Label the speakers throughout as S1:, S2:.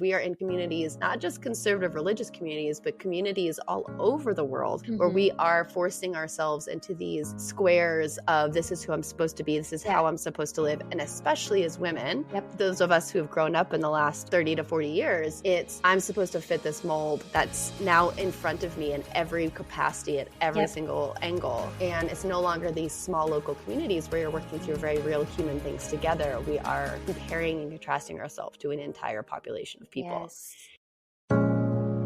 S1: We are in communities, not just conservative religious communities, but communities all over the world where we are forcing ourselves into these squares of this is who I'm supposed to be, this is how I'm supposed to live. And especially as women, those of us who have grown up in the last 30 to 40 years, it's I'm supposed to fit this mold that's now in front of me in every capacity at every single angle. And it's no longer these small local communities where you're working through very real human things together. We are comparing and contrasting ourselves to an entire population of people.
S2: Yes.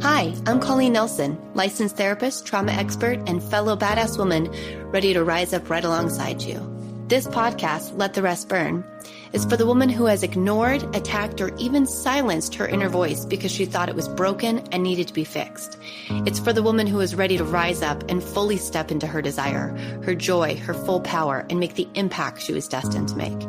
S2: Hi, I'm Colleen Nelson, licensed therapist, trauma expert, and fellow badass woman ready to rise up right alongside you. This podcast, Let the Rest Burn, is for the woman who has ignored, attacked, or even silenced her inner voice because she thought it was broken and needed to be fixed. It's for the woman who is ready to rise up and fully step into her desire, her joy, her full power, and make the impact she was destined to make.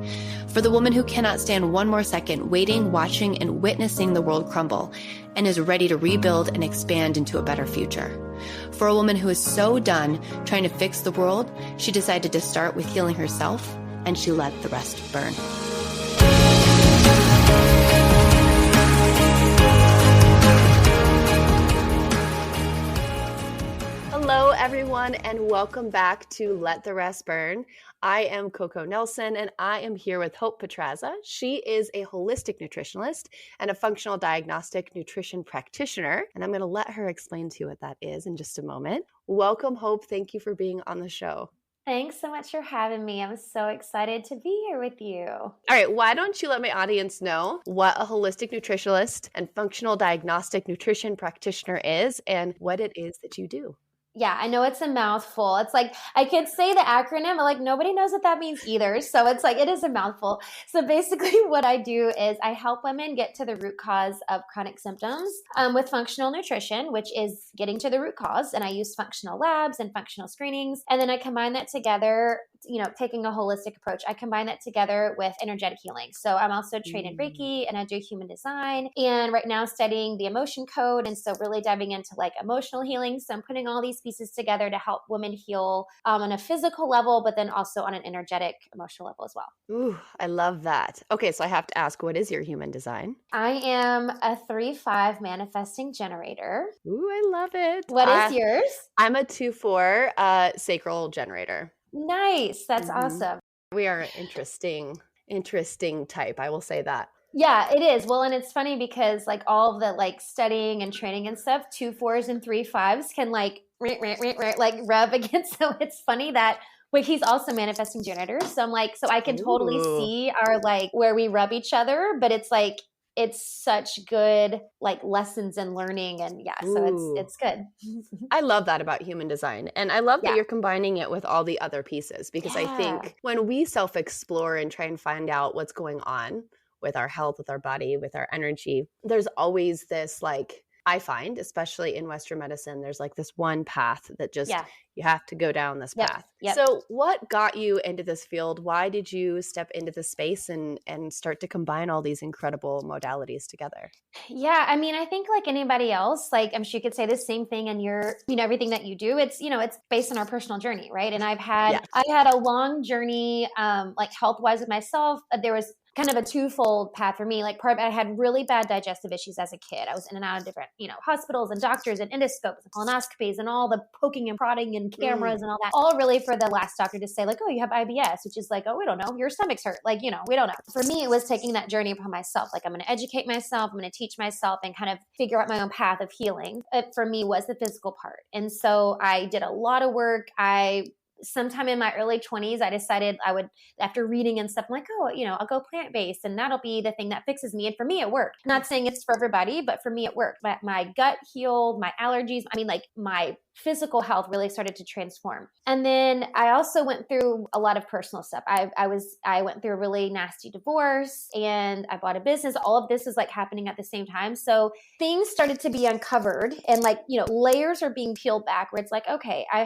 S2: For the woman who cannot stand one more second waiting, watching, and witnessing the world crumble and is ready to rebuild and expand into a better future. For a woman who is so done trying to fix the world, she decided to start with healing herself, and she let the rest burn.
S1: Hello, everyone, and welcome back to Let the Rest Burn. I am Coco Nelson, and I am here with Hope Pedraza. She is a holistic nutritionist and a functional diagnostic nutrition practitioner, and I'm going to let her explain to you what that is in just a moment. Welcome, Hope. Thank you for being on the show.
S3: Thanks so much for having me. I'm so excited to be here with you.
S1: All right, why don't you let my audience know what a holistic nutritionist and functional diagnostic nutrition practitioner is and what it is that you do?
S3: Yeah, I know it's a mouthful. It's like, I could say the acronym, but like nobody knows what that means either. So it's like, it is a mouthful. So basically what I do is I help women get to the root cause of chronic symptoms with functional nutrition, which is getting to the root cause. And I use functional labs and functional screenings. And then I combine that together, taking a holistic approach. I combine that together with energetic healing. So I'm also trained in Reiki and I do human design. And right now studying the emotion code. And so really diving into like emotional healing. So I'm putting all these pieces together to help women heal on a physical level, but then also on an energetic, emotional level as well.
S1: Ooh, I love that. Okay, so I have to ask, what is your human design?
S3: I am a 3-5 manifesting generator.
S1: Ooh, I love it.
S3: What is yours?
S1: I'm a 2-4 sacral generator.
S3: Nice. That's awesome.
S1: We are an interesting type. I will say that.
S3: Yeah, it is. Well, and it's funny because like all of the like studying and training and stuff, 2-4s and 3-5s can like rub against. So it's funny that he's also manifesting generator. So I'm like, so I can totally see our like where we rub each other, but it's like, it's such good like lessons and learning. And yeah, so it's good.
S1: I love that about human design. And I love that you're combining it with all the other pieces because I think when we self-explore and try and find out what's going on with our health, with our body, with our energy, there's always this like, I find, especially in Western medicine, there's like this one path that just, you have to go down this path. Yep. So what got you into this field? Why did you step into this space and start to combine all these incredible modalities together?
S3: Yeah. I mean, I think like anybody else, like I'm sure you could say the same thing in your, everything that you do. It's, it's based on our personal journey. Right. And I had a long journey, like health-wise with myself. There was kind of a twofold path for me. Like I had really bad digestive issues as a kid. I was in and out of different, hospitals and doctors and endoscopes and colonoscopies and all the poking and prodding and cameras and all that, all really for the last doctor to say like, oh, you have IBS, which is like, oh, we don't know. Your stomach's hurt. Like, we don't know. For me, it was taking that journey upon myself. Like I'm going to educate myself. I'm going to teach myself and kind of figure out my own path of healing. It, for me, was the physical part. And so I did a lot of work. Sometime in my early 20s, I decided I would, after reading and stuff, I'm like, oh, I'll go plant-based and that'll be the thing that fixes me. And for me, it worked. Not saying it's for everybody, but for me, it worked. My gut healed, my allergies, my physical health really started to transform. And then I also went through a lot of personal stuff. I went through a really nasty divorce and I bought a business. All of this is like happening at the same time. So things started to be uncovered and like, layers are being peeled back where it's like, okay, I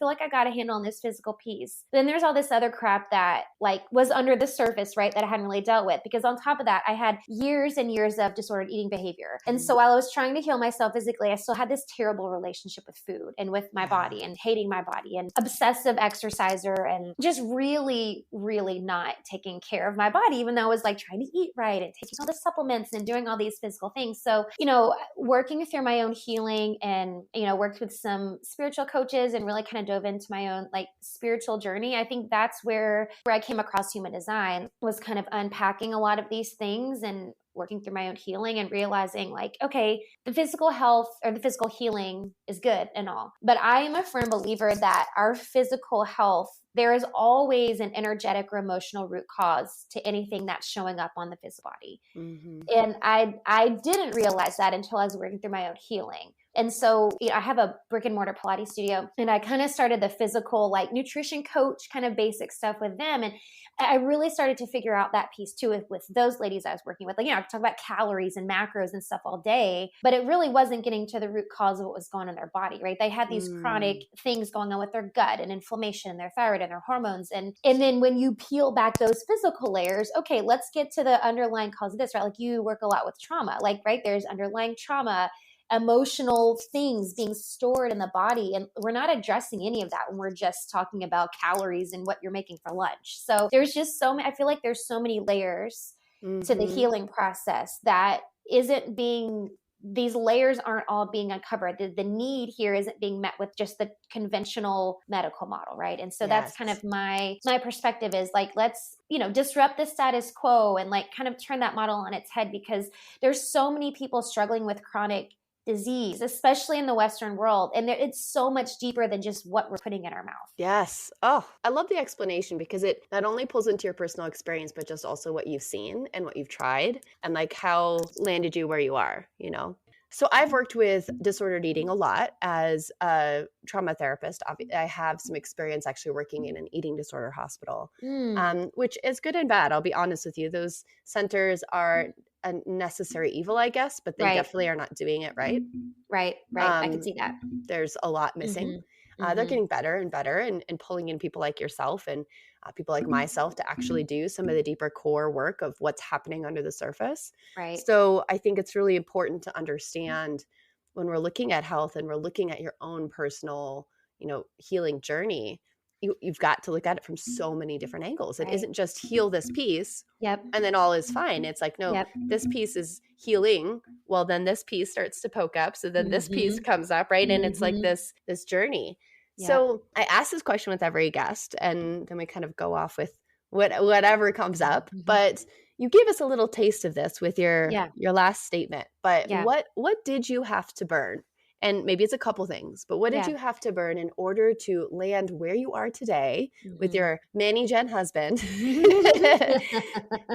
S3: feel like I got a handle on this physical piece. Then there's all this other crap that like was under the surface, right? That I hadn't really dealt with because on top of that, I had years and years of disordered eating behavior. And so while I was trying to heal myself physically, I still had this terrible relationship with food. food and with my body and hating my body and obsessive exerciser and just really, really not taking care of my body, even though I was like trying to eat right and taking all the supplements and doing all these physical things. So, working through my own healing and, worked with some spiritual coaches and really kind of dove into my own like spiritual journey. I think that's where I came across human design, was kind of unpacking a lot of these things and working through my own healing and realizing like, okay, the physical health or the physical healing is good and all, but I am a firm believer that our physical health, there is always an energetic or emotional root cause to anything that's showing up on the physical body. Mm-hmm. And I didn't realize that until I was working through my own healing. And so I have a brick and mortar Pilates studio, and I kind of started the physical like nutrition coach kind of basic stuff with them. And I really started to figure out that piece too with those ladies I was working with. Like, I could talk about calories and macros and stuff all day, but it really wasn't getting to the root cause of what was going on in their body, right? They had these chronic things going on with their gut and inflammation and their thyroid and their hormones. And then when you peel back those physical layers, okay, let's get to the underlying cause of this, right? Like you work a lot with trauma, like, right? There's underlying trauma, emotional things being stored in the body. And we're not addressing any of that when we're just talking about calories and what you're making for lunch. So there's just I feel like there's so many layers to the healing process that these layers aren't all being uncovered. The need here isn't being met with just the conventional medical model, right? And so that's kind of my perspective is like, let's, disrupt the status quo and like kind of turn that model on its head, because there's so many people struggling with chronic disease, especially in the Western world. And it's so much deeper than just what we're putting in our mouth. Yes.
S1: Oh, I love the explanation, because it not only pulls into your personal experience, but just also what you've seen and what you've tried and like how landed you where you are, So I've worked with disordered eating a lot as a trauma therapist. I have some experience actually working in an eating disorder hospital, which is good and bad. I'll be honest with you. Those centers are a necessary evil, I guess, but they definitely are not doing it right.
S3: Right. I can see that.
S1: There's a lot missing. They're getting better and better and pulling in people like yourself and people like myself to actually do some of the deeper core work of what's happening under the surface.
S3: Right.
S1: So I think it's really important to understand when we're looking at health and we're looking at your own personal, healing journey, you've got to look at it from so many different angles. It isn't just heal this piece and then all is fine. It's like, no, this piece is healing. Well, then this piece starts to poke up. So then this piece comes up, right? And it's like this journey. So I ask this question with every guest, and then we kind of go off with whatever comes up. But you gave us a little taste of this with your last statement. But what did you have to burn? And maybe it's a couple things, but what did you have to burn in order to land where you are today with your Manny Jen husband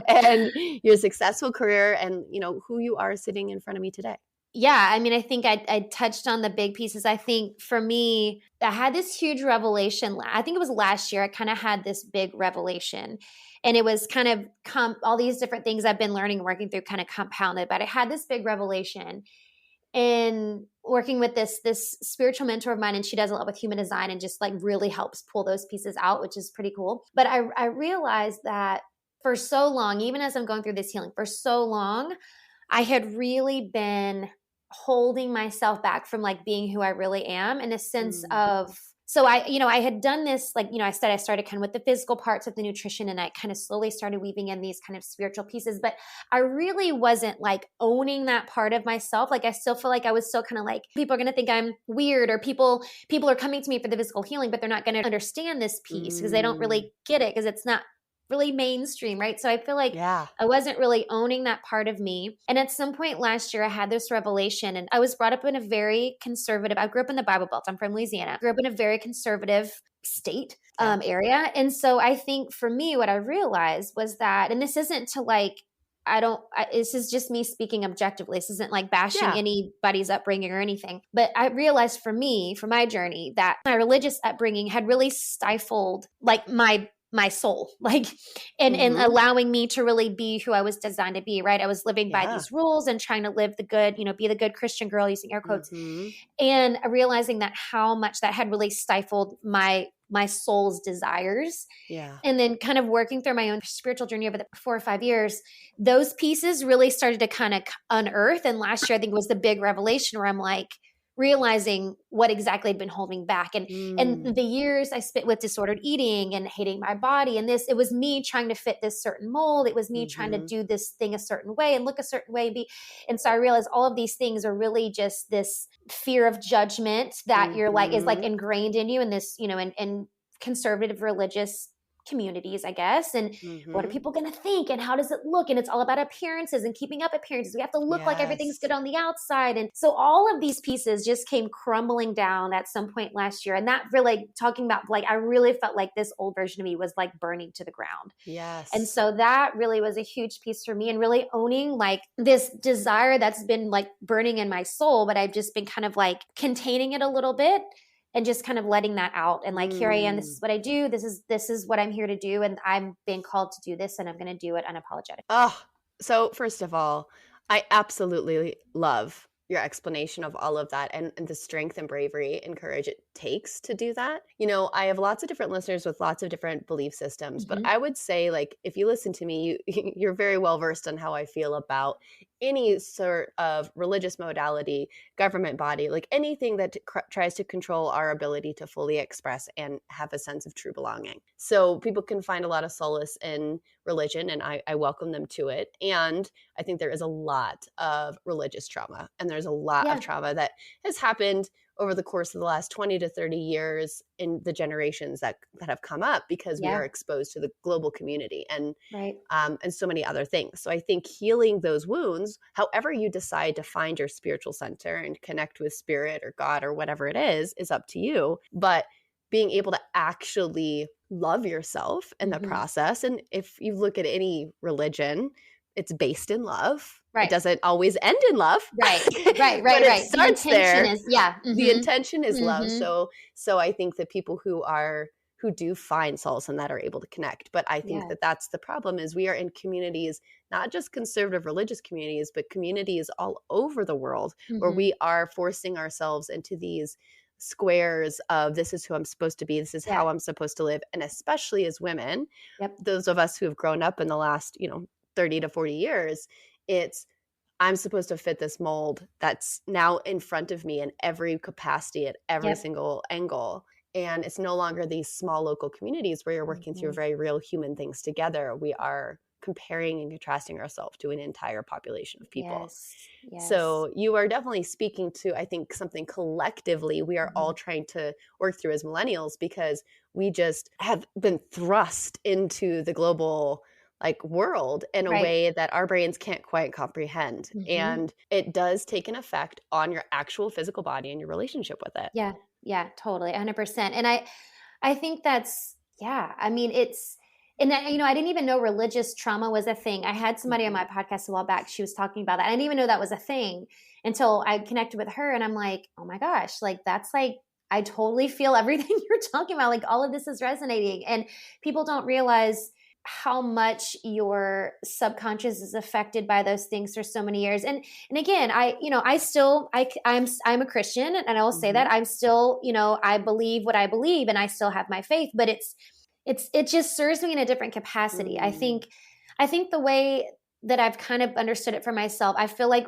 S1: and your successful career and, who you are sitting in front of me today?
S3: Yeah. I mean, I think I touched on the big pieces. I think for me, I had this huge revelation. I think it was last year. I kind of had this big revelation, and it was kind of all these different things I've been learning and working through kind of compounded, but I had this big revelation in working with this spiritual mentor of mine, and she does a lot with human design and just like really helps pull those pieces out, which is pretty cool. But I realized that for so long, even as I'm going through this healing, for so long, I had really been holding myself back from like being who I really am, in a sense of, so I had done this, like, I said, I started kind of with the physical parts of the nutrition, and I kind of slowly started weaving in these kind of spiritual pieces, but I really wasn't like owning that part of myself. Like, I still feel like I was still kind of like, people are going to think I'm weird, or people are coming to me for the physical healing, but they're not going to understand this piece because they don't really get it, because it's not really mainstream, right? So I feel like I wasn't really owning that part of me. And at some point last year, I had this revelation, and I was brought up in a very conservative, I grew up in the Bible Belt. I'm from Louisiana. I grew up in a very conservative state area. And so I think for me, what I realized was that, and this isn't to like, this is just me speaking objectively. This isn't like bashing anybody's upbringing or anything. But I realized for me, for my journey, that my religious upbringing had really stifled like my soul, like, and allowing me to really be who I was designed to be, right? I was living by these rules and trying to live the good, be the good Christian girl, using air quotes, and realizing that how much that had really stifled my soul's desires. And then kind of working through my own spiritual journey over the 4 or 5 years, those pieces really started to kind of unearth. And last year, I think, was the big revelation where I'm like, realizing what exactly had been holding back. And the years I spent with disordered eating and hating my body and this, it was me trying to fit this certain mold. It was me trying to do this thing a certain way and look a certain way. And so I realized all of these things are really just this fear of judgment that you're like, is like ingrained in you in this, in conservative religious communities, I guess. And what are people going to think? And how does it look? And it's all about appearances and keeping up appearances. We have to look like everything's good on the outside. And so all of these pieces just came crumbling down at some point last year. And that really, talking about like, I really felt like this old version of me was like burning to the ground.
S1: Yes.
S3: And so that really was a huge piece for me, and really owning like this desire that's been like burning in my soul, but I've just been kind of like containing it a little bit and just kind of letting that out. And like, here I am, this is what I do. This is what I'm here to do. And I'm being called to do this, and I'm going to do it unapologetically.
S1: Oh, so first of all, I absolutely love your explanation of all of that and the strength and bravery and courage it takes to do that. I have lots of different listeners with lots of different belief systems, but I would say, like, if you listen to me, you're very well versed on how I feel about any sort of religious modality, government body, like anything that tries to control our ability to fully express and have a sense of true belonging. So people can find a lot of solace in religion, and I welcome them to it. And I think there is a lot of religious trauma, and there's a lot of trauma that has happened over the course of the last 20 to 30 years in the generations that have come up because we are exposed to the global community and so many other things. So I think healing those wounds, however you decide to find your spiritual center and connect with spirit or God or whatever it is up to you. But being able to actually love yourself in the process. And if you look at any religion, it's based in love. Right. It doesn't always end in love.
S3: Right.
S1: But it starts there. The intention is love. So I think that people who do find solace in that are able to connect. But I think that that's the problem, is we are in communities, not just conservative religious communities, but communities all over the world where we are forcing ourselves into these squares of this is who I'm supposed to be, this is how I'm supposed to live. And especially as women, those of us who have grown up in the last, 30 to 40 years, it's I'm supposed to fit this mold that's now in front of me in every capacity at every single angle. And it's no longer these small local communities where you're working through very real human things together. We are comparing and contrasting ourselves to an entire population of people. Yes. So you are definitely speaking to, I think, something collectively we are all trying to work through as millennials, because we just have been thrust into the global world in a way that our brains can't quite comprehend. And it does take an effect on your actual physical body and your relationship with it.
S3: Yeah, totally. 100%. And I think that's, I mean, it's, and I didn't even know religious trauma was a thing. I had somebody on my podcast a while back. She was talking about that. I didn't even know that was a thing until I connected with her. And I'm like, oh my gosh, that's I totally feel everything you're talking about. All of this is resonating, and people don't realize how much your subconscious is affected by those things for so many years. And again, I'm a Christian, and I will say that I'm still, I believe what I believe, and I still have my faith, but it just serves me in a different capacity. I think the way that I've kind of understood it for myself, I feel like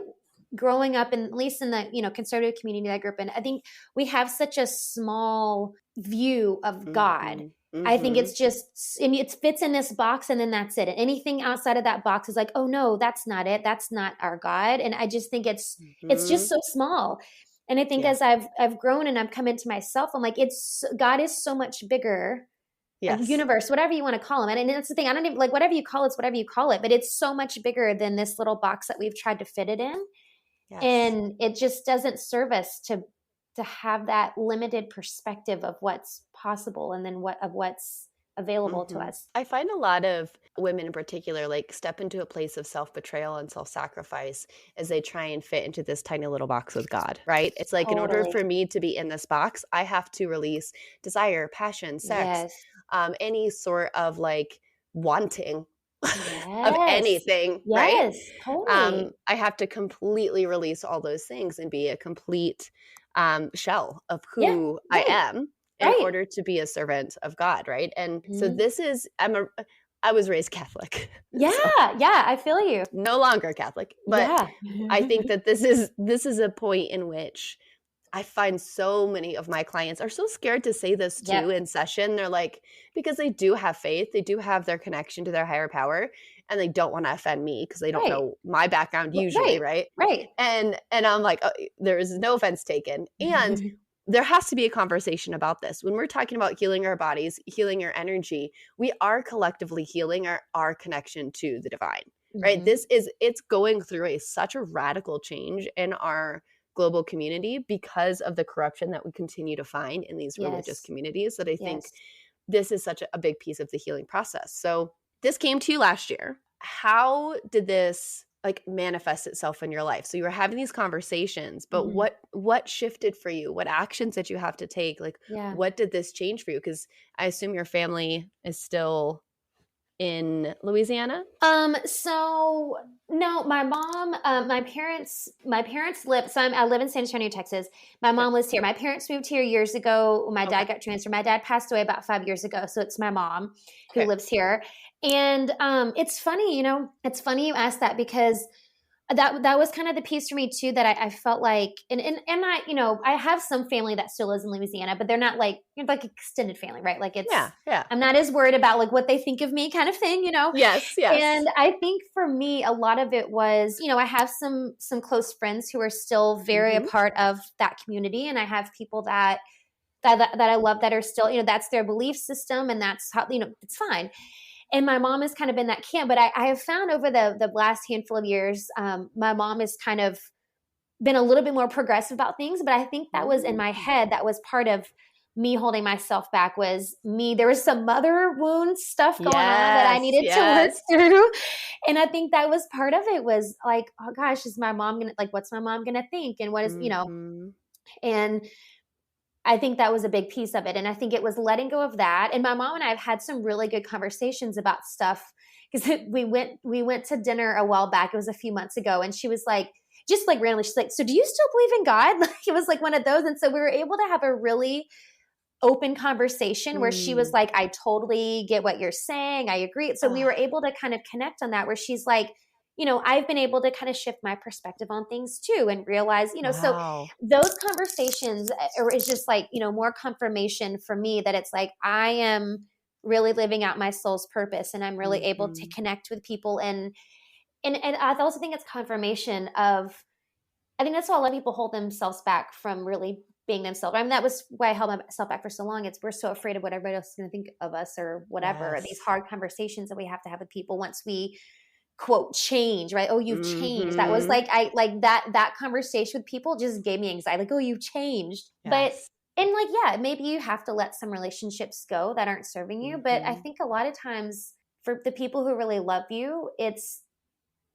S3: growing up, at least in the, conservative community that I grew up in, I think we have such a small view of God. I think it's just, and it fits in this box, and then that's it. And anything outside of that box is like, oh no, that's not it. That's not our God. And I just think it's just so small. And I think as I've grown and I've come into myself, I'm like, God is so much bigger. Universe, whatever you want to call him. And that's the thing. I don't even whatever you call it's whatever you call it, but it's so much bigger than this little box that we've tried to fit it in. Yes. And it just doesn't serve us to have that limited perspective of what's possible, and then what's available to us.
S1: I find a lot of women in particular step into a place of self-betrayal and self-sacrifice as they try and fit into this tiny little box with God, right? It's in order for me to be in this box, I have to release desire, passion, sex, any sort of wanting of anything, right? Totally. I have to completely release all those things and be a complete shell of who I am in order to be a servant of God, right? And so this is, I was raised Catholic.
S3: I feel you.
S1: No longer Catholic, but I think that this is a point in which I find so many of my clients are so scared to say this too in session. They're like, because they do have faith, they do have their connection to their higher power, and they don't want to offend me because they don't know my background usually, right? And I'm like, oh, there is no offense taken. And there has to be a conversation about this. When we're talking about healing our bodies, healing our energy, we are collectively healing our connection to the divine, right? It's going through such a radical change in our global community because of the corruption that we continue to find in these religious communities, that I think this is such a big piece of the healing process. So this came to you last year. How did this like manifest itself in your life? So you were having these conversations, but what shifted for you? What actions did you have to take? Like, what did this change for you? Because I assume your family is still in Louisiana?
S3: So no, my mom, my parents live, so I live in San Antonio, Texas. My mom lives here. My parents moved here years ago when my dad got transferred. My dad passed away about 5 years ago. So it's my mom who lives here. And, it's funny, it's funny you asked that, because that was kind of the piece for me too, that I felt like, and I, I have some family that still lives in Louisiana, but they're not like extended family, right? Like it's, I'm not as worried about like what they think of me kind of thing,
S1: Yes.
S3: And I think for me, a lot of it was, I have some close friends who are still very a part of that community. And I have people that I love that are still, that's their belief system, and that's how, it's fine. And my mom has kind of been that camp, but I have found over the last handful of years, my mom has kind of been a little bit more progressive about things. But I think that was in my head, that was part of me holding myself back, was me. There was some mother wound stuff going on that I needed to work through. And I think that was part of it, was like, oh gosh, is my mom going to, like, what's my mom going to think? And what is, and I think that was a big piece of it. And I think it was letting go of that. And my mom and I have had some really good conversations about stuff, because we went to dinner a while back. It was a few months ago. And she was like, just like randomly, she's like, so do you still believe in God? Like, it was like one of those. And so we were able to have a really open conversation where she was like, I totally get what you're saying. I agree. So we were able to kind of connect on that, where she's like, I've been able to kind of shift my perspective on things too, and realize, so those conversations is just like, more confirmation for me that it's like, I am really living out my soul's purpose, and I'm really able to connect with people. And I also think it's confirmation of, I think that's why a lot of people hold themselves back from really being themselves. I mean, that was why I held myself back for so long. We're so afraid of what everybody else is going to think of us or whatever, or these hard conversations that we have to have with people once we quote change, right? Oh, you've changed. That was like, that conversation with people just gave me anxiety. Like, oh, you've changed. But, and like, maybe you have to let some relationships go that aren't serving you. But I think a lot of times for the people who really love you, it's,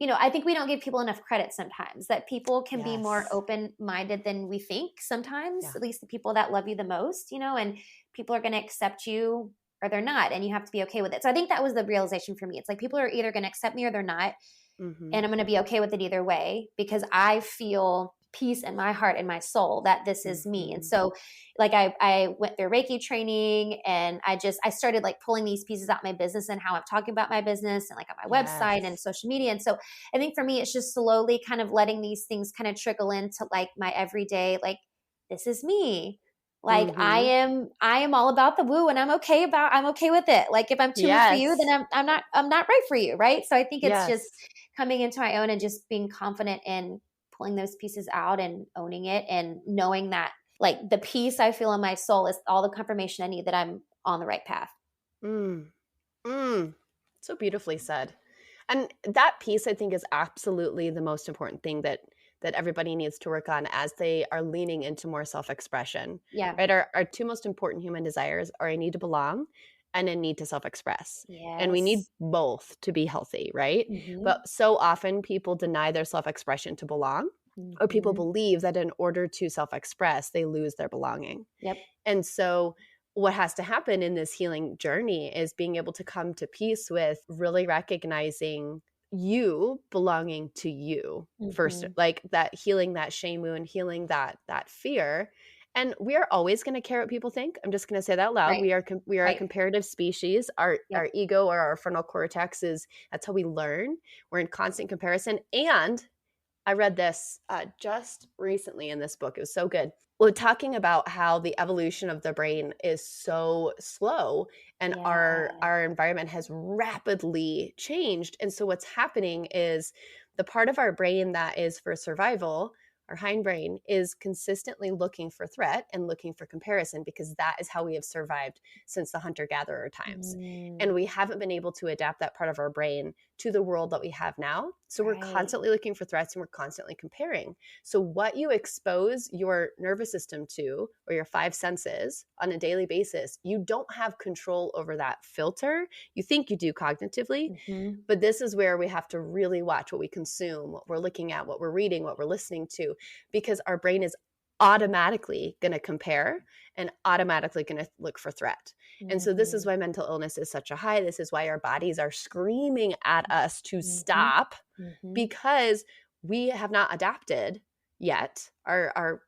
S3: I think we don't give people enough credit sometimes, that people can be more open-minded than we think sometimes, at least the people that love you the most, and people are going to accept you or they're not, and you have to be okay with it. So I think that was the realization for me. It's like, people are either going to accept me or they're not. And I'm going to be okay with it either way, because I feel peace in my heart and my soul that this is me. And so like, I went through Reiki training, and I started like pulling these pieces out of my business and how I'm talking about my business, and like on my website and social media. And so I think for me, it's just slowly kind of letting these things kind of trickle into like my everyday, like, this is me. Like, I am all about the woo, and I'm okay with it. Like, if I'm too much for you, then I'm not right for you. Right. So I think it's just coming into my own and just being confident in pulling those pieces out and owning it, and knowing that like the peace I feel in my soul is all the confirmation I need that I'm on the right path.
S1: So beautifully said. And that piece, I think, is absolutely the most important thing that everybody needs to work on as they are leaning into more self-expression. Right. Our two most important human desires are a need to belong and a need to self-express. And we need both to be healthy, right? But so often people deny their self-expression to belong, or people believe that in order to self-express, they lose their belonging. And so what has to happen in this healing journey is being able to come to peace with really recognizing you belonging to you first, like that, healing that shame wound, healing that fear. And we are always going to care what people think. I'm just going to say that out loud. We are a comparative species. Our ego, or our frontal cortex, that's how we learn. We're in constant comparison. And I read this just recently in this book. It was so good. Well, talking about how the evolution of the brain is so slow and our environment has rapidly changed. And so what's happening is the part of our brain that is for survival, our hindbrain, is consistently looking for threat and looking for comparison, because that is how we have survived since the hunter-gatherer times. And we haven't been able to adapt that part of our brain to the world that we have now. So we're constantly looking for threats and we're constantly comparing. So what you expose your nervous system to, or your five senses, on a daily basis, you don't have control over that filter. You think you do cognitively, but this is where we have to really watch what we consume, what we're looking at, what we're reading, what we're listening to, because our brain is automatically going to compare and automatically going to look for threat. And so this is why mental illness is such a high. This is why our bodies are screaming at us to stop, because we have not adapted yet. Our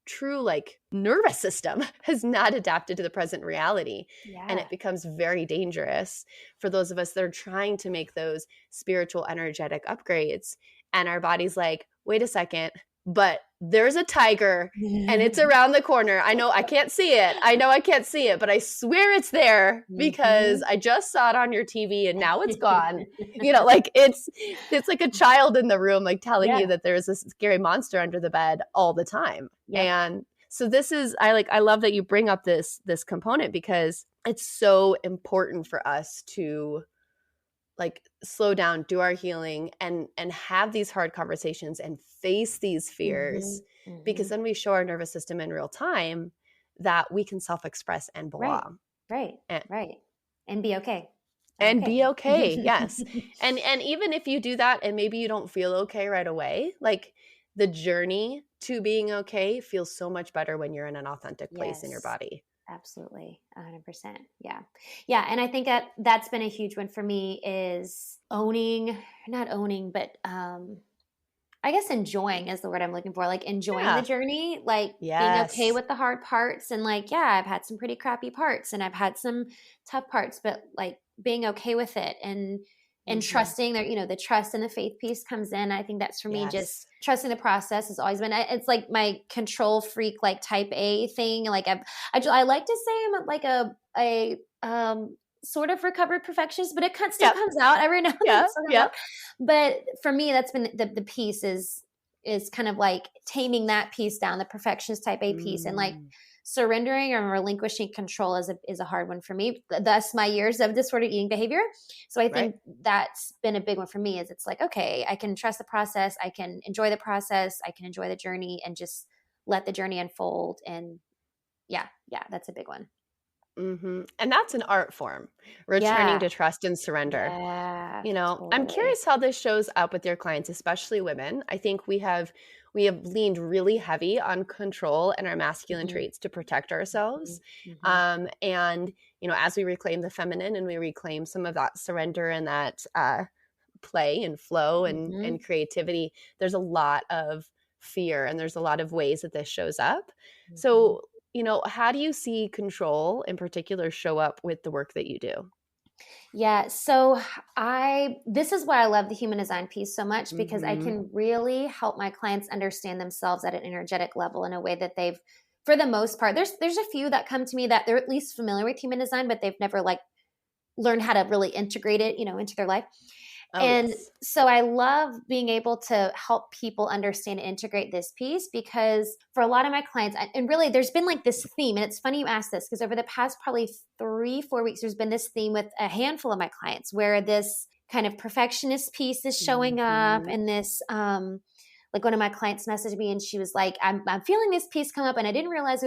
S1: true like nervous system has not adapted to the present reality. And it becomes very dangerous for those of us that are trying to make those spiritual, energetic upgrades. And our body's like, wait a second, but there's a tiger and it's around the corner. I know I can't see it. I know I can't see it, but I swear it's there because I just saw it on your TV and now it's gone. You know, like it's like a child in the room, like telling you that there's a scary monster under the bed all the time. And so this is, I love that you bring up this component, because it's so important for us to like slow down, do our healing, and have these hard conversations and face these fears, because then we show our nervous system in real time that we can self-express and belong.
S3: Right. And be okay.
S1: And be okay. Yes. And even if you do that and maybe you don't feel okay right away, like the journey to being okay feels so much better when you're in an authentic place in your body.
S3: Absolutely. 100%. Yeah. Yeah. And I think that's been a huge one for me, is not owning, but I guess enjoying is the word I'm looking for. Like enjoying the journey, like being okay with the hard parts. And like, I've had some pretty crappy parts and I've had some tough parts, but like being okay with it and trusting that, the trust and the faith piece comes in. I think that's for me, just trusting the process has always been, it's like my control freak, like type A thing. Like I like to say I'm like a sort of recovered perfectionist, but it still comes out every now and then. But for me, that's been the piece is kind of like taming that piece down, the perfectionist type A piece, and like surrendering or relinquishing control is a hard one for me. Thus my years of disordered eating behavior. So I think that's been a big one for me, is it's like, okay, I can trust the process. I can enjoy the process. I can enjoy the journey and just let the journey unfold. And that's a big one.
S1: And that's an art form, returning to trust and surrender. Totally. I'm curious how this shows up with your clients, especially women. I think we have leaned really heavy on control and our masculine traits to protect ourselves. And, as we reclaim the feminine and we reclaim some of that surrender and that play and flow and creativity, there's a lot of fear and there's a lot of ways that this shows up. So, how do you see control in particular show up with the work that you do?
S3: Yeah. So this is why I love the human design piece so much, because I can really help my clients understand themselves at an energetic level in a way that they've, for the most part, there's a few that come to me that they're at least familiar with human design, but they've never like learned how to really integrate it, into their life. So I love being able to help people understand and integrate this piece, because for a lot of my clients, and really there's been like this theme, and it's funny you asked this, because over the past probably 3-4 weeks, there's been this theme with a handful of my clients where this kind of perfectionist piece is showing up, and this, like one of my clients messaged me and she was like, I'm feeling this piece come up, and I didn't realize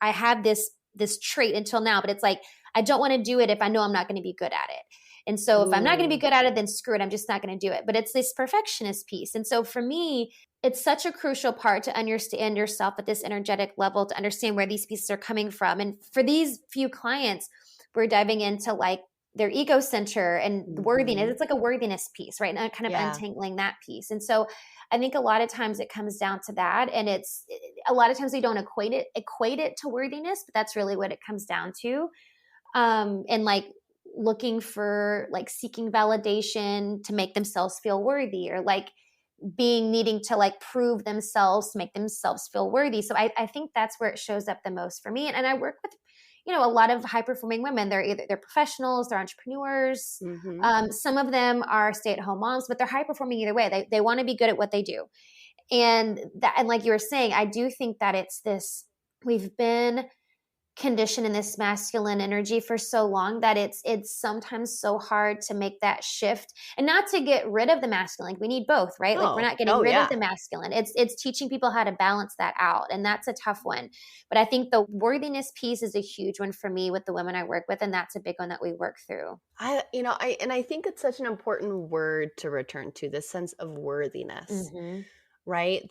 S3: I had this trait until now, but it's like, I don't want to do it if I know I'm not going to be good at it. And so if I'm not going to be good at it, then screw it. I'm just not going to do it. But it's this perfectionist piece. And so for me, it's such a crucial part to understand yourself at this energetic level, to understand where these pieces are coming from. And for these few clients, we're diving into like their ego center and worthiness. It's like a worthiness piece, right? And kind of untangling that piece. And so I think a lot of times it comes down to that. And it's a lot of times we don't equate it to worthiness, but that's really what it comes down to. And like looking for like seeking validation to make themselves feel worthy, or like needing to like prove themselves to make themselves feel worthy. So I think that's where it shows up the most for me. And I work with, a lot of high performing women. They're professionals, they're entrepreneurs. Some of them are stay-at-home moms, but they're high performing either way. They want to be good at what they do. And like you were saying, I do think that it's this, we've been conditioned in this masculine energy for so long that it's sometimes so hard to make that shift, and not to get rid of the masculine. Like we need both, right? Like we're not getting rid of the masculine. It's teaching people how to balance that out. And that's a tough one. But I think the worthiness piece is a huge one for me with the women I work with. And that's a big one that we work through.
S1: I think it's such an important word to return to, this sense of worthiness, right?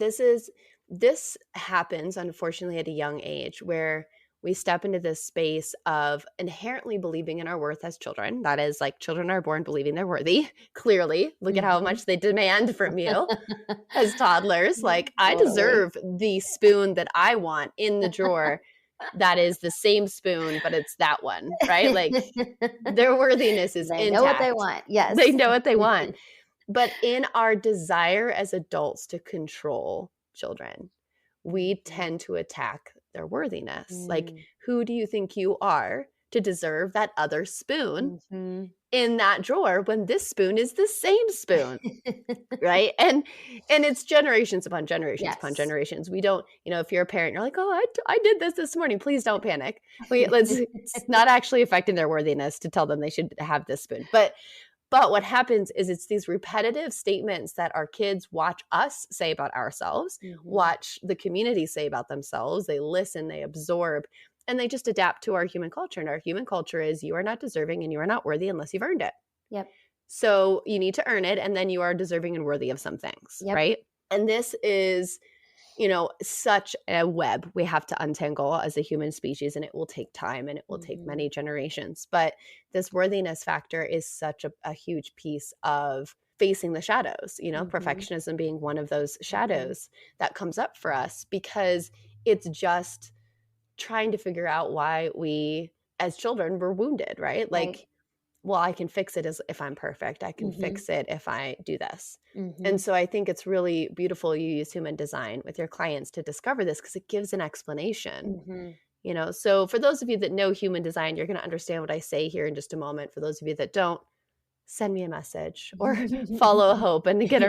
S1: This happens, unfortunately, at a young age where we step into this space of inherently believing in our worth as children. That is, like, children are born believing they're worthy. Clearly, look at how much they demand from you as toddlers. Like, I deserve the spoon that I want in the drawer. That is the same spoon, but it's that one, right? Like, their worthiness is intact.
S3: They know what they want. Yes.
S1: They know what they want. But in our desire as adults to control children, we tend to attack their worthiness. Like, who do you think you are to deserve that other spoon in that drawer when this spoon is the same spoon? Right? And it's generations upon generations upon generations. We don't, if you're a parent, you're like, oh, I did this morning. Please don't panic. It's not actually affecting their worthiness to tell them they should have this spoon. But what happens is it's these repetitive statements that our kids watch us say about ourselves, watch the community say about themselves. They listen, they absorb, and they just adapt to our human culture. And our human culture is, you are not deserving and you are not worthy unless you've earned it.
S3: Yep.
S1: So you need to earn it, and then you are deserving and worthy of some things, right? And this is, such a web we have to untangle as a human species, and it will take time and it will take many generations. But this worthiness factor is such a huge piece of facing the shadows, perfectionism being one of those shadows that comes up for us, because it's just trying to figure out why we as children were wounded, right? Like, well, I can fix it as if I'm perfect. I can fix it if I do this. And so I think it's really beautiful you use human design with your clients to discover this, because it gives an explanation. So for those of you that know human design, you're going to understand what I say here in just a moment. For those of you that don't, send me a message or follow Hope and get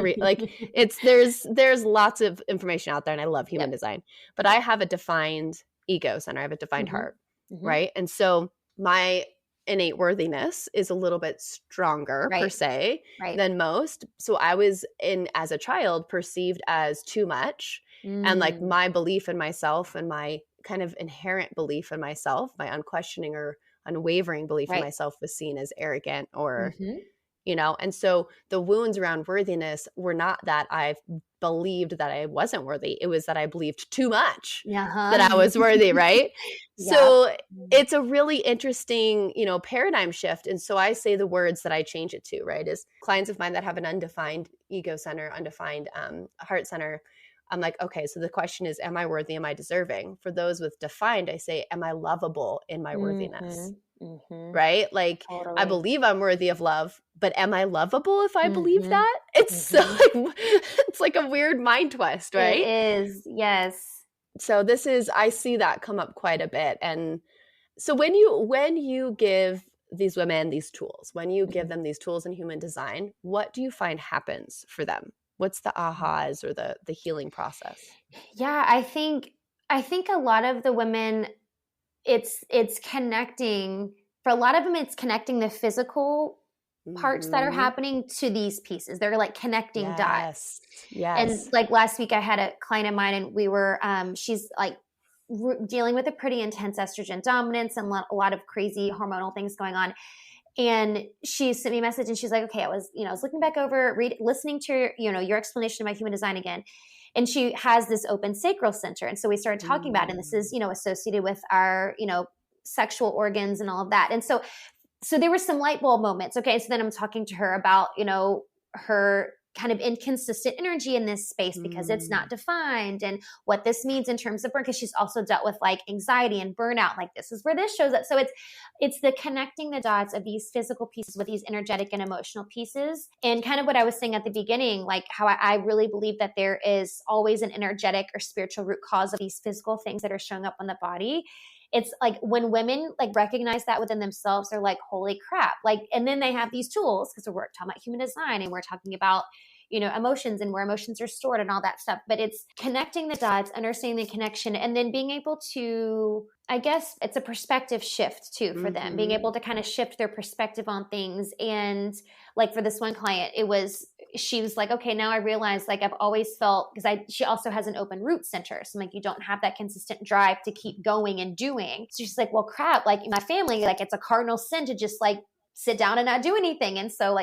S1: there's lots of information out there, and I love human design. But I have a defined ego center. I have a defined heart, right? And so my innate worthiness is a little bit stronger per se than most. So I was as a child, perceived as too much. And like my belief in myself and my kind of inherent belief in myself, my unquestioning or unwavering belief in myself, was seen as arrogant or, and so the wounds around worthiness were not that I believed that I wasn't worthy. It was that I believed too much that I was worthy, right? So it's a really interesting, paradigm shift. And so I say the words that I change it to, right, is clients of mine that have an undefined ego center, undefined heart center. I'm like, okay, so the question is, am I worthy? Am I deserving? For those with defined, I say, am I lovable in my worthiness? Right? Like, I believe I'm worthy of love, but am I lovable if I believe that? It's it's like a weird mind twist, right?
S3: It is. Yes.
S1: So I see that come up quite a bit. And so when you give these women these tools, when you give them these tools in human design, what do you find happens for them? What's the ahas or the healing process?
S3: Yeah, I think a lot of the women, it's connecting, for a lot of them, it's connecting the physical parts that are happening to these pieces. They're like connecting dots.
S1: Yes.
S3: And like last week I had a client of mine, and we were, she's like dealing with a pretty intense estrogen dominance and a lot of crazy hormonal things going on. And she sent me a message, and she's like, okay, I was looking back over, listening to your explanation of my human design again. And she has this open sacral center. And so we started talking about it, and this is, associated with our, sexual organs and all of that. And so there were some light bulb moments. Okay. So then I'm talking to her about, her kind of inconsistent energy in this space because it's not defined, and what this means in terms of burn, because she's also dealt with like anxiety and burnout. Like this is where this shows up. So it's the connecting the dots of these physical pieces with these energetic and emotional pieces. And kind of what I was saying at the beginning, like how I really believe that there is always an energetic or spiritual root cause of these physical things that are showing up on the body. It's like when women like recognize that within themselves, they're like, holy crap. Like, and then they have these tools because we're talking about human design and we're talking about, you know, emotions and where emotions are stored and all that stuff. But it's connecting the dots, understanding the connection, and then being able to, I guess it's a perspective shift too for them, being able to kind of shift their perspective on things. And like for this one client, she was like, okay, now I realize like I've always felt, because she also has an open root center. So I'm like, you don't have that consistent drive to keep going and doing. So she's like, well, crap, like in my family, like it's a cardinal sin to just like sit down and not do anything. And so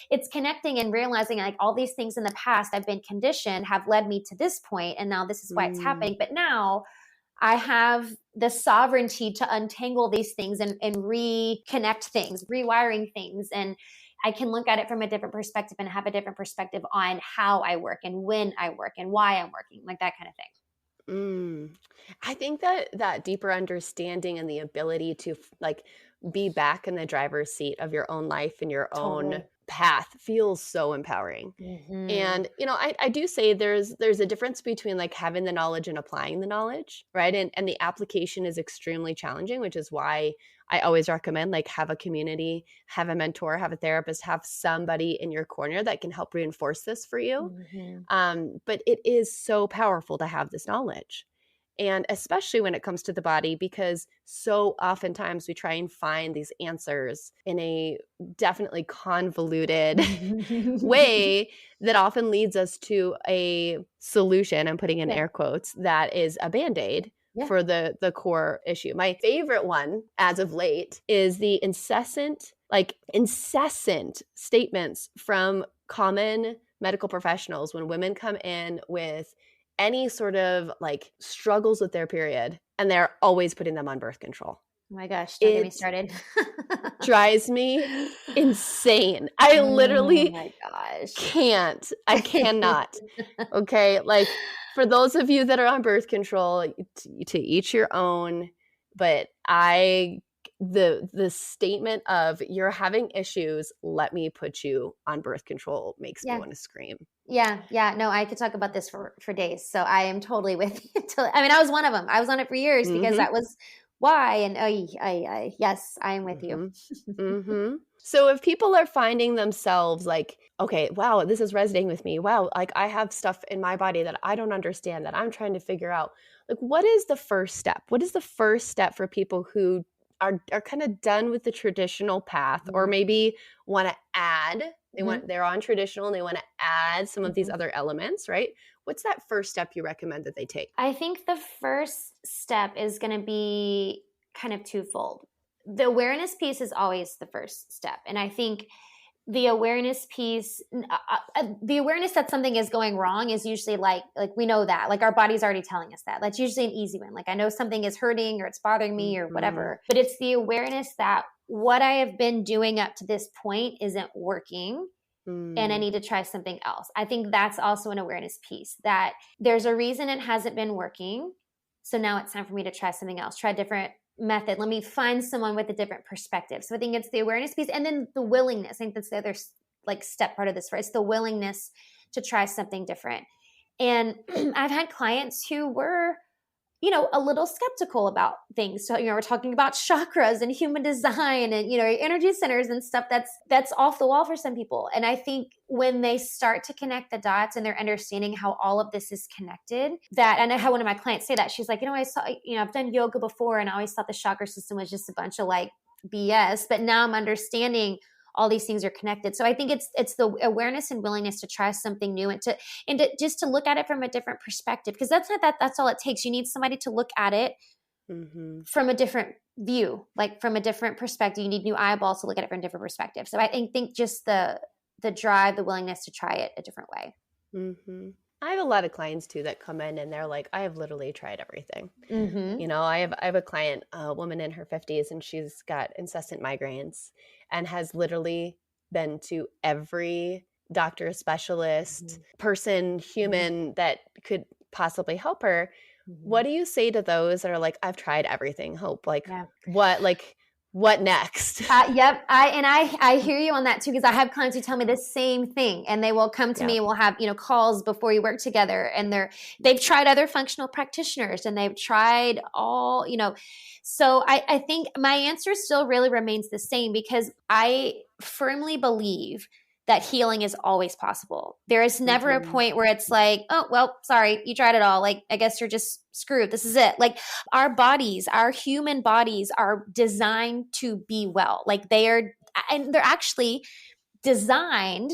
S3: it's connecting and realizing like all these things in the past I've been conditioned have led me to this point, and now this is why it's happening. But now I have the sovereignty to untangle these things and reconnect things, rewiring things. And I can look at it from a different perspective and have a different perspective on how I work and when I work and why I'm working, like that kind of thing.
S1: I think that deeper understanding and the ability to like be back in the driver's seat of your own life and your own path feels so empowering. And, you know, I do say there's a difference between like having the knowledge and applying the knowledge, right? And the application is extremely challenging, which is why I always recommend like have a community, have a mentor, have a therapist, have somebody in your corner that can help reinforce this for you. But it is so powerful to have this knowledge. And especially when it comes to the body, because so oftentimes we try and find these answers in a definitely convoluted way that often leads us to a solution, I'm putting in air quotes, that is a Band-Aid for the core issue. My favorite one as of late is the incessant statements from common medical professionals when women come in with any sort of like struggles with their period, and they're always putting them on birth control.
S3: Oh my gosh, don't get me started.
S1: Drives me insane. I literally can't. I cannot. Okay. Like for those of you that are on birth control, to each your own, but the statement of you're having issues, let me put you on birth control makes me want to scream.
S3: Yeah. No, I could talk about this for days. So I am totally with you. I was one of them. I was on it for years because that was why. And yes, I am with you.
S1: So if people are finding themselves like, okay, wow, this is resonating with me. Wow, like I have stuff in my body that I don't understand, that I'm trying to figure out. Like, what is the first step? What is the first step for people who are kind of done with the traditional path, or maybe want to add, they're on traditional and they want to add some of these other elements, right? What's that first step you recommend that they take?
S3: I think the first step is going to be kind of twofold. The awareness piece is always the first step. And I think the awareness piece, the awareness that something is going wrong is usually like we know that, like our body's already telling us that. That's usually an easy one. Like I know something is hurting or it's bothering me or whatever, but it's the awareness that what I have been doing up to this point isn't working and I need to try something else. I think that's also an awareness piece, that there's a reason it hasn't been working. So now it's time for me to try something else, try a different method. Let me find someone with a different perspective. So I think it's the awareness piece, and then the willingness. I think that's the other like step part of this, right? It's the willingness to try something different. And I've had clients who were, you know, a little skeptical about things. So, you know, we're talking about chakras and human design and, you know, energy centers and stuff that's off the wall for some people. And I think when they start to connect the dots and they're understanding how all of this is connected, that, and I had one of my clients say that, she's like, I've done yoga before and I always thought the chakra system was just a bunch of like BS, but now I'm understanding all these things are connected. So I think it's the awareness and willingness to try something new and to just to look at it from a different perspective, because that's all it takes. You need somebody to look at it from a different view, like from a different perspective. You need new eyeballs to look at it from a different perspective. So I think just the drive, the willingness to try it a different way.
S1: I have a lot of clients too that come in and they're like, I have literally tried everything. You know, I have a client, a woman in her 50s, and she's got incessant migraines and has literally been to every doctor, specialist, person, human that could possibly help her. What do you say to those that are like, I've tried everything, Hope? Like, what next?
S3: Yep. I hear you on that too, because I have clients who tell me the same thing, and they will come to me and we'll have, calls before we work together, and they've tried other functional practitioners, and they've tried all, so I think my answer still really remains the same, because I firmly believe that healing is always possible. There is never a point where it's like, oh, well, sorry, you tried it all. Like, I guess you're just screwed. This is it. Like, our bodies, our human bodies are designed to be well. Like, they're actually divinely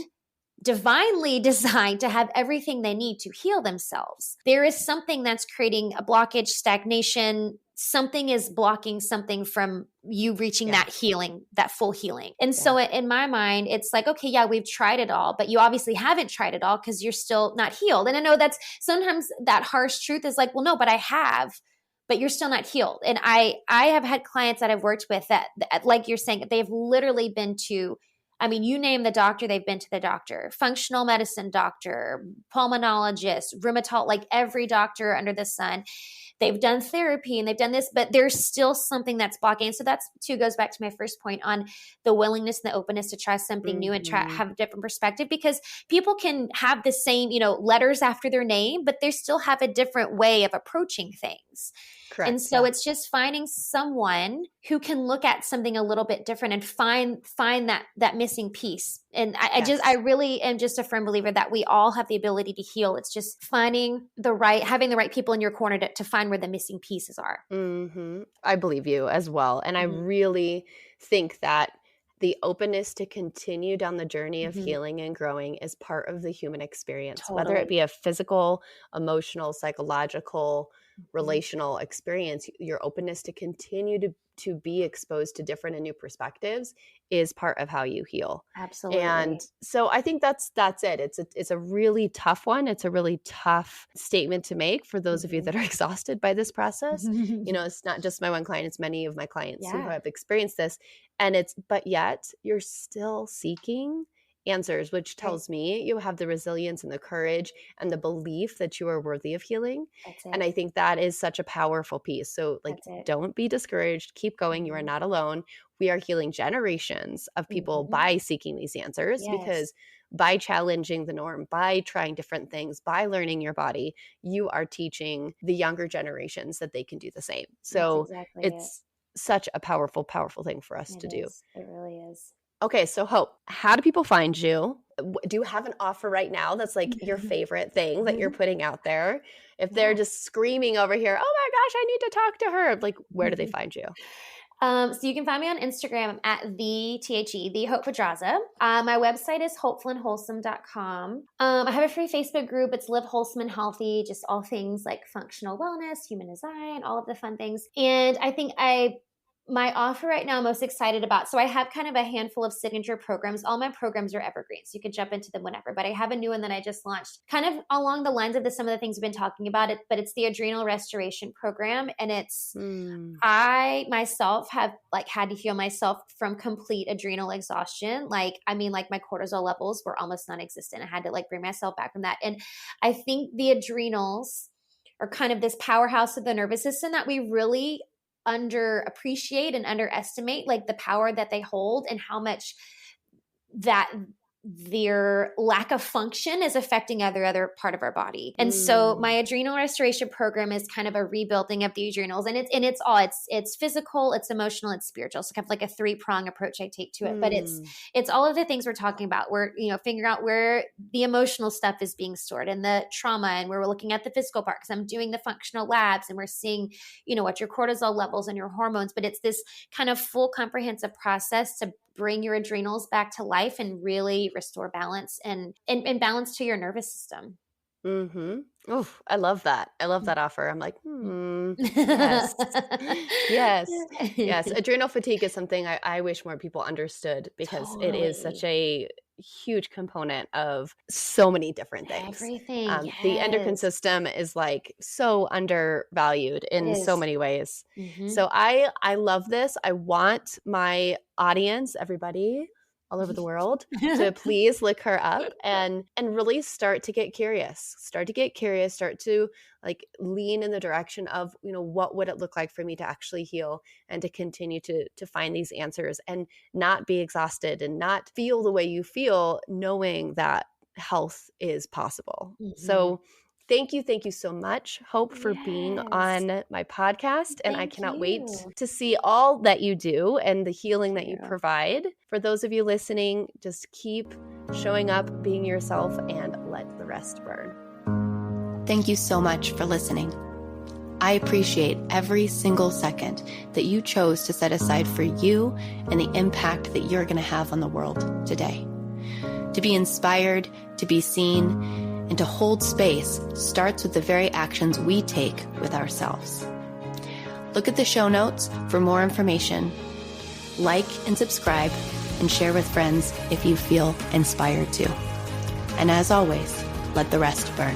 S3: designed to have everything they need to heal themselves. There is something that's creating a blockage, stagnation. Something is blocking something from you reaching that healing, that full healing. And so in my mind, it's like, okay, yeah, we've tried it all, but you obviously haven't tried it all because you're still not healed. And I know that's sometimes that harsh truth is like, well, no, but I have, but you're still not healed. And I have had clients that I've worked with that, like you're saying, they've literally been to, you name the doctor, they've been to the doctor, functional medicine doctor, pulmonologist, rheumatologist, like every doctor under the sun. They've done therapy and they've done this, but there's still something that's blocking. And so that's too goes back to my first point on the willingness and the openness to try something new and have a different perspective, because people can have the same, letters after their name, but they still have a different way of approaching things.
S1: Correct.
S3: And so it's just finding someone who can look at something a little bit different and find that missing piece. And I really am just a firm believer that we all have the ability to heal. It's just having the right people in your corner to find where the missing pieces are.
S1: I believe you as well. And I really think that the openness to continue down the journey of healing and growing is part of the human experience, whether it be a physical, emotional, psychological, relational experience. Your openness to continue to be exposed to different and new perspectives is part of how you heal.
S3: Absolutely.
S1: And so I think that's it. It's a really tough one. It's a really tough statement to make for those of you that are exhausted by this process. It's not just my one client, it's many of my clients who have experienced this. But yet you're still seeking answers, which tells me you have the resilience and the courage and the belief that you are worthy of healing. And I think that is such a powerful piece. So don't be discouraged. Keep going. You are not alone. We are healing generations of people by seeking these answers, because by challenging the norm, by trying different things, by learning your body, you are teaching the younger generations that they can do the same. So it's such a powerful, powerful thing for us to do.
S3: It really is.
S1: Okay, so Hope, how do people find you? Do you have an offer right now that's like your favorite thing that you're putting out there? If they're just screaming over here, oh my gosh, I need to talk to her, like, where do they find you?
S3: So you can find me on Instagram at the Hope Pedraza. My website is hopefulandwholesome.com. I have a free Facebook group. It's Live Wholesome and Healthy, just all things like functional wellness, human design, all of the fun things. And I think my offer right now I'm most excited about. So I have kind of a handful of signature programs. All my programs are evergreen, so you can jump into them whenever. But I have a new one that I just launched kind of along the lines of some of the things we've been talking about, but it's the Adrenal Restoration Program. And it's, I myself have had to heal myself from complete adrenal exhaustion. My cortisol levels were almost non-existent. I had to bring myself back from that. And I think the adrenals are kind of this powerhouse of the nervous system that we really underappreciate and underestimate, the power that they hold and how much that their lack of function is affecting other part of our body. And so my adrenal restoration program is kind of a rebuilding of the adrenals, and it's physical, it's emotional, it's spiritual. So kind of a 3-prong approach I take to it, but it's all of the things we're talking about. We're, figuring out where the emotional stuff is being stored and the trauma, and we're looking at the physical part because I'm doing the functional labs and we're seeing, what your cortisol levels and your hormones, but it's this kind of full comprehensive process to bring your adrenals back to life and really restore balance and balance to your nervous system.
S1: Oh, I love that. I love that offer. I'm like, yes. Yes. Adrenal fatigue is something I wish more people understood, because it is such a huge component of so many different things.
S3: Everything.
S1: The endocrine system is so undervalued in so many ways. So I love this. I want my audience, everybody, all over the world to please look her up and really start to get curious, start to like lean in the direction of, what would it look like for me to actually heal and to continue to find these answers and not be exhausted and not feel the way you feel, knowing that health is possible. So thank you so much, Hope, for being on my podcast. And I cannot wait to see all that you do and the healing that you provide. For those of you listening, just keep showing up, being yourself, and let the rest burn.
S2: Thank you so much for listening. I appreciate every single second that you chose to set aside for you and the impact that you're going to have on the world today. To be inspired, to be seen, and to hold space starts with the very actions we take with ourselves. Look at the show notes for more information. Like and subscribe and share with friends if you feel inspired to. And as always, let the rest burn.